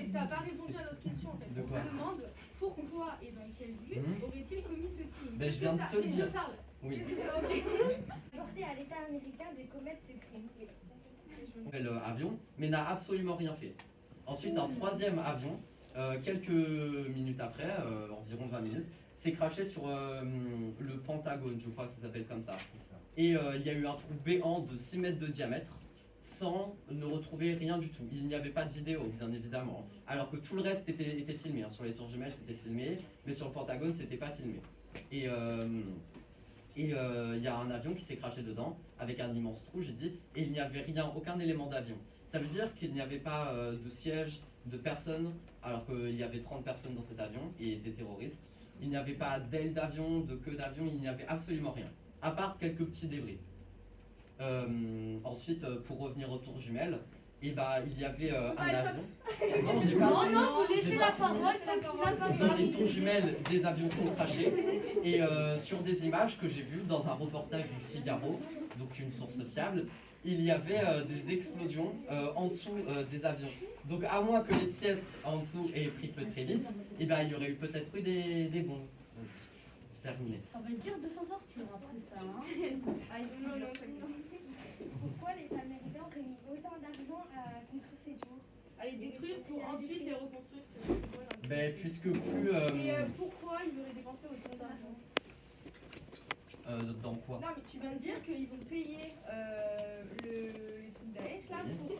mais t'as pas répondu à notre question en fait. De On quoi? te demande pourquoi et dans quel but aurait-il commis ce crime. Ben, je viens de te le dire. Je parle. Oui. Qu'est-ce que ça aurait Porté à l'État américain de commettre ce crime. Avion, mais n'a absolument rien fait. Ensuite, un troisième avion, quelques minutes après, environ 20 minutes, s'est crashé sur le Pentagone, je crois que ça s'appelle comme ça. Et il y a eu un trou béant de 6 mètres de diamètre, sans ne retrouver rien du tout. Il n'y avait pas de vidéo, bien évidemment. Alors que tout le reste était filmé. Sur les tours jumelles, c'était filmé, mais sur le Pentagone, c'était pas filmé. Et il y a un avion qui s'est crashé dedans, avec un immense trou, j'ai dit, et il n'y avait rien, aucun élément d'avion. Ça veut dire qu'il n'y avait pas de siège, de personnes, alors qu'il y avait 30 personnes dans cet avion, et des terroristes. Il n'y avait pas d'aile d'avion, de queue d'avion, il n'y avait absolument rien, à part quelques petits débris. Ensuite, pour revenir aux tours jumelles, il y avait un avion. Non, j'ai pas fini. Non, vous laissez la parole. Dans les tours jumelles, des avions sont crashés. Et sur des images que j'ai vues dans un reportage du Figaro, donc une source fiable, il y avait des explosions en dessous des avions. Donc à moins que les pièces en dessous aient pris feu très vite, il y aurait peut-être eu des bombes. J'ai terminé. Ça va être dur de s'en sortir après ça. Hein. Pourquoi l'État américain aurait mis autant d'argent à construire ces tours? À les détruire pour ensuite les reconstruire, c'est bon. Puisque plus... Et pourquoi ils auraient dépensé autant d'argent? Dans quoi? Non mais tu viens de dire qu'ils ont payé les trucs Daesh là pour...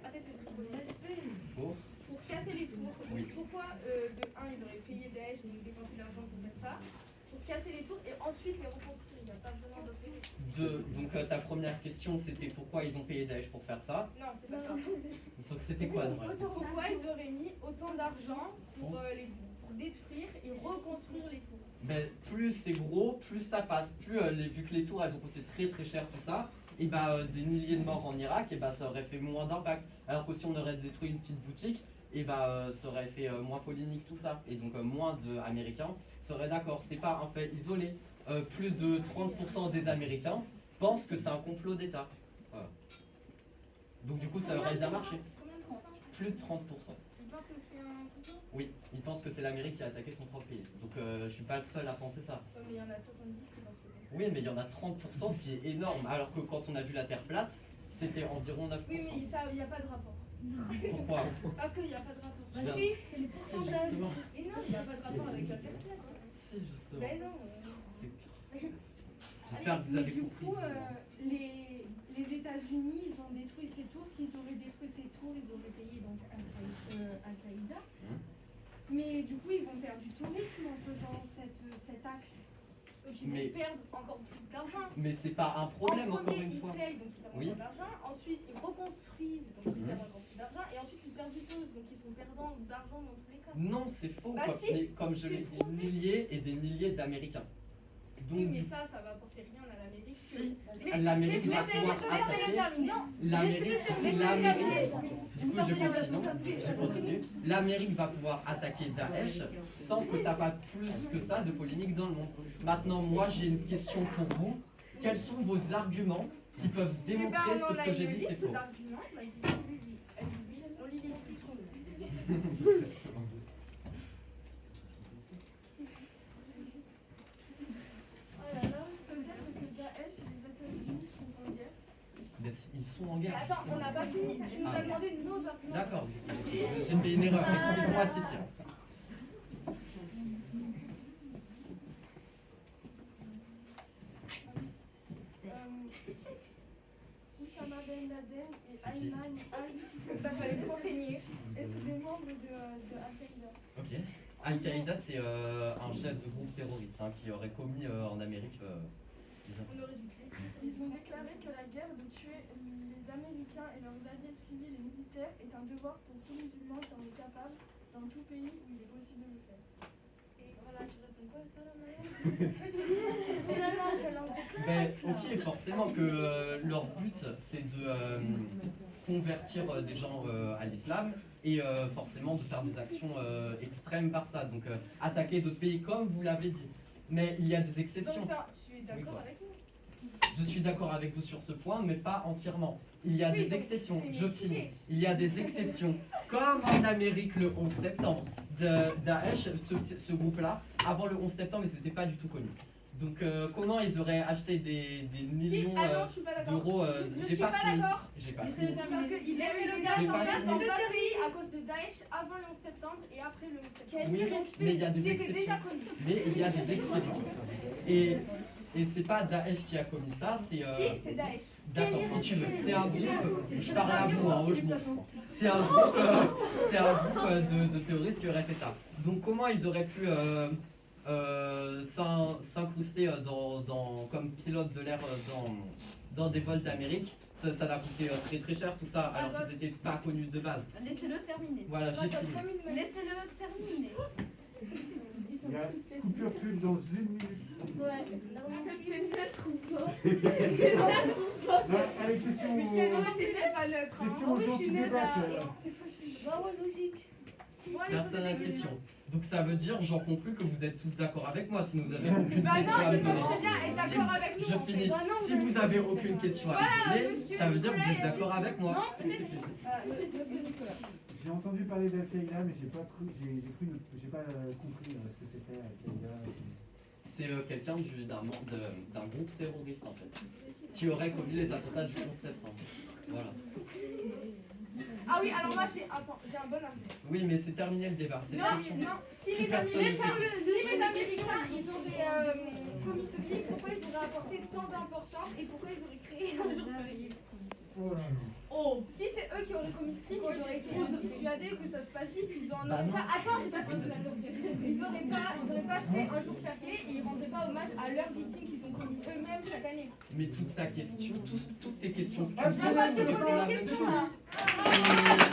Arrête, pour casser les tours. Oui. Donc pourquoi de un ils auraient payé Daesh, donc dépensé de l'argent pour faire ça, pour casser les tours et ensuite les reconstruire? Il n'y a pas vraiment d'autre. Donc ta première question c'était pourquoi ils ont payé Daesh pour faire ça? Non, c'est pas ça. Donc c'était quoi la vraie question? Pourquoi ils auraient mis autant d'argent pour détruire et reconstruire les tours? Plus c'est gros, plus ça passe. Plus vu que les tours elles ont coûté très très cher tout ça, et des milliers de morts en Irak, et ça aurait fait moins d'impact. Alors que si on aurait détruit une petite boutique, ça aurait fait moins polémique tout ça. Et donc moins d'Américains seraient d'accord. C'est pas un fait isolé. Plus de 30% des Américains pensent que c'est un complot d'État. Voilà. Donc du coup ça aurait bien marché. Combien de pourcents? Plus de 30%. Ils pensent que c'est un complot? Oui, ils pensent que c'est l'Amérique qui a attaqué son propre pays. Donc je suis pas le seul à penser ça. Mais il y en a 70 qui pensent que Oui, mais il y en a 30%, ce qui est énorme. Alors que quand on a vu la Terre plate, c'était environ 9%. oui, mais ça, il n'y a pas de rapport. Pourquoi? Parce qu'il n'y a pas de rapport. Bah si, c'est les Si, pourcentages. justement. Et non, il n'y a pas de rapport avec la Terre plate. Si, justement. Ben non. J'espère que vous avez compris. Du coup, les États-Unis, ils ont détruit ces tours. S'ils auraient détruit ces tours, ils auraient payé donc Al-Qaïda. Mais du coup, ils vont perdre du tourisme en faisant cet acte. Donc ils vont perdre encore plus d'argent. Mais c'est pas un problème, en encore premier, une fois. Ils payent, donc ils perdent encore d'argent. Ensuite, ils reconstruisent, donc ils perdent encore plus d'argent. Et ensuite, ils perdent du tourisme, donc ils sont perdants d'argent dans tous les cas. Non, c'est faux. Bah si, comme je l'ai dit, milliers et des milliers d'Américains. Donc, oui, mais ça va apporter rien à l'Amérique. Si l'Amérique va pouvoir attaquer. Du coup, je continue. L'Amérique va pouvoir attaquer Daesh sans que ça fasse plus que ça de polémique dans le monde. Maintenant, moi, j'ai une question pour vous. Quels sont vos arguments qui peuvent démontrer que ce que j'ai dit, c'est faux? On lit les trucs. Ils sont en guerre. Attends, on n'a pas fini. Tu nous as demandé nos arguments. D'accord. J'ai fait une erreur. Excusez-moi, Ticia. Oussama Ben Laden et Ayman Il fallait te renseigner. et c'est des membres de Al-Qaïda. Ok. Al-Qaïda, c'est un chef de groupe terroriste qui aurait commis en Amérique. On aurait dû. Ils ont déclaré que la guerre de tuer les Américains et leurs alliés civils et militaires est un devoir pour tout musulman qui en est capable dans tout pays où il est possible de le faire. Et voilà, tu réponds quoi à ça là, Ok, forcément que leur but c'est de convertir des gens à l'islam et forcément de faire des actions extrêmes par ça. Donc attaquer d'autres pays comme vous l'avez dit. Mais il y a des exceptions. Donc tu es d'accord Oui, avec nous? je suis d'accord avec vous sur ce point, mais pas entièrement. Il y a Oui, des donc, exceptions, c'est je mitigé. finis. Il y a des exceptions. Comme en Amérique le 11 septembre, Daesh, ce groupe-là, avant le 11 septembre, ils n'étaient pas du tout connus. Donc comment ils auraient acheté des millions je suis pas d'accord. d'euros Je suis pas fini. d'accord. J'ai pas Parce fini. qu'il y a eu des J'ai pas attentats fini. dans plein de pays à cause de Daesh avant le 11 septembre et après le 11 septembre. Oui, mais il y a des C'était déjà exceptions. connu. Mais il y a des exceptions. Et c'est pas Daesh qui a commis ça, c'est... Si, c'est Daesh. D'accord, si tu veux. C'est un groupe, je parle à vous, hein, je m'en fous. C'est un groupe, de terroristes qui aurait fait ça. Donc comment ils auraient pu s'incruster comme pilote de l'air dans des vols d'Amérique? Ça leur a coûté très très cher tout ça, alors qu'ils n'étaient pas connus de base. Laissez-le terminer. Voilà, j'ai fini. Laissez-le terminer. Il y a coupure pub dans 1 minute. Ouais. C'est neutre ou pas? Non, allez, question Mais quel moment c'est pas neutre, hein? question aux gens qui débattent. Bah ouais, logique. Personne n'a de question. Donc ça veut dire, j'en conclus que vous êtes tous d'accord avec moi, sinon vous avez aucune Bah question non, à me il faut donner. très bien être Si- d'accord avec nous. Je en fait. finis. Bah non, Si vous avez aucune question à me donner, monsieur ça veut dire que vous êtes Nicolas, d'accord avec moi. Monsieur Nicolas. J'ai entendu parler d'Al-Qaïda, mais j'ai pas compris ce que c'était Al-Qaïda. C'est quelqu'un d'un groupe terroriste en fait, qui aurait commis les attentats du 11 septembre. Voilà. Ah oui, alors moi j'ai un bon argument. Oui, mais c'est terminé le débat. C'est une Non, question. non, si Plus les personne ne Américains ils auraient commis ce crime, pourquoi ils auraient apporté tant d'importance et pourquoi ils auraient créé un jour férié? Oh là là. Oh, si c'est eux qui auraient commis ce crime, ils auraient essayé de dissuader que ça se passe vite, ils en auraient pas. Attends, j'ai pas fini. Ils auraient pas fait un jour férié et ils rendraient pas hommage à leurs victimes qu'ils ont commis eux-mêmes chaque année. Mais toute ta question, toutes tes questions que tu Je me viens pas poses, te tu réponds poser la une même question chose. là.